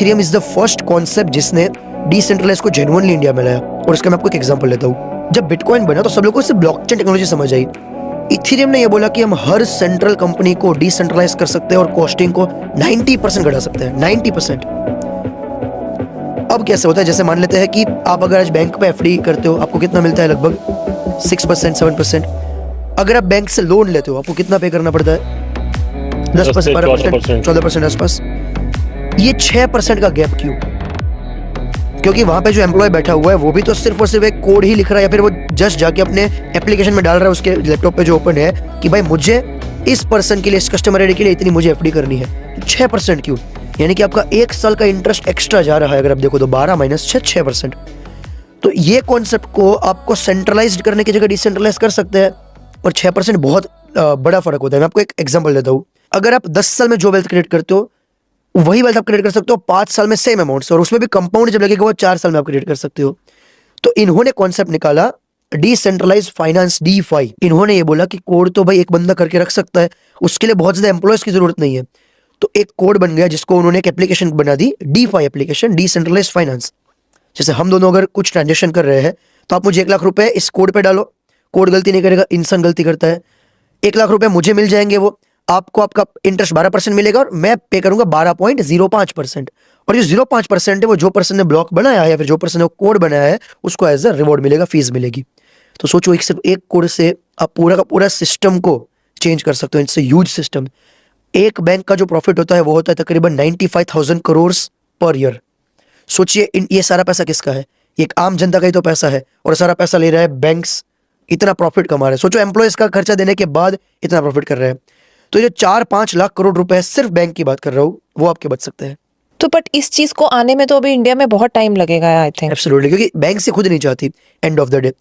Ethereum is the first concept जिसने decentralise को genuinely India में लाया। और इसका मैं आपको एक एग्जांपल लेता हूँ। जब बिटकॉइन बना तो सब लोगों को सिर्फ ब्लॉकचेन टेक्नोलॉजी समझ आई। इथेरियम ने ये बोला कि हम हर सेंट्रल कंपनी को डिसेंट्रलाइज कर सकते हैं और कॉस्टिंग को 90% घटा सकते हैं, 90%। अब कैसे होता है, जैसे मान लेते हैं कि आप अगर आज बैंक पे एफडी करते हो, आपको कितना मिलता है, लगभग 6%, 7%। अगर आप बैंक से लोन लेते हो, आपको कितना पे करना पड़ता है, 10%, 12%, 14% आसपास। ये 6% का गैप क्यों? क्योंकि वहां पे जो एम्प्लॉय बैठा हुआ है वो भी तो सिर्फ और सिर्फ एक कोड ही लिख रहा है, या फिर वो जस्ट जाके अपने एप्लीकेशन में डाल रहा है उसके लैपटॉप पे जो ओपन है कि भाई मुझे इस पर्सन के लिए, इस कस्टमर आईडी के लिए इतनी मुझे एफडी करनी है। तो 6% क्यों? यानी कि आपका 1 साल का इंटरेस्ट एक्स्ट्रा जा रहा है। अगर आप देखो तो 12 माइनस 6%। तो ये कॉन्सेप्ट को आपको सेंट्रलाइज्ड करने की जगह डिसेंट्रलाइज कर सकते हैं, और 6% बहुत बड़ा फर्क होता है। मैं आपको एक एग्जांपल देता हूँ। अगर आप 10 साल में जो वेल्थ क्रिएट करते हो वही वेल्थ आप क्रिएट कर सकते हो 5 साल में सेम अमाउंट से, और उसमें भी कंपाउंड जब लगेगा वो 4 साल में आप क्रिएट कर सकते हो। तो इन्होंने कॉन्सेप्ट निकाला डिसेंट्रलाइज फाइनेंस, डीफाई। इन्होंने ये बोला कि कोड तो भाई एक बंदा करके रख सकता है, उसके लिए बहुत ज्यादा एम्प्लॉयज की जरूरत नहीं है। तो एक कोड बन गया जिसको उन्होंने एक एप्लीकेशन बना दी, डीफाई एप्लीकेशन, डिसेंट्रलाइज फाइनेंस। जैसे हम दोनों अगर कुछ ट्रांजेक्शन कर रहे हैं तो आप मुझे 1 लाख रुपए इस कोड पे डालो, कोड गलती नहीं करेगा, इंसान गलती करता है। 1 लाख रुपए मुझे मिल जाएंगे, वो आपको आपका इंटरेस्ट 12% मिलेगा और मैं पे करूंगा 12.05%। और जो 0.5% है वो जो पर्सन ने ब्लॉक बनाया है या फिर जो पर्सन ने कोड बनाया है उसको एज अ रिवॉर्ड मिलेगा, फीस मिलेगी। तो सोचो सिर्फ एक कोड से आप पूरा का पूरा सिस्टम को चेंज कर सकते हो। It's a huge system. एक बैंक का जो प्रॉफिट होता है वो होता है तकरीबन 95,000 करोड़ पर ईयर। सोचिए ये सारा पैसा किसका है? ये एक आम जनता का ही तो पैसा है, और सारा पैसा ले रहा है बैंक्स, इतना प्रॉफिट कमा रहे हैं। सोचो एम्प्लॉयज का खर्चा देने के बाद इतना प्रॉफिट कर रहे हैं। तो ये 4-5 लाख करोड़ रुपए सिर्फ बैंक की बात कर रहा हूँ, वो आपके बच सकते हैं। तो बट इस चीज को आने में तो अभी इंडिया में बहुत टाइम लगेगा आई थिंक। एब्सोल्युटली, क्योंकि बैंक से खुद नहीं चाहती एंड ऑफ द डे।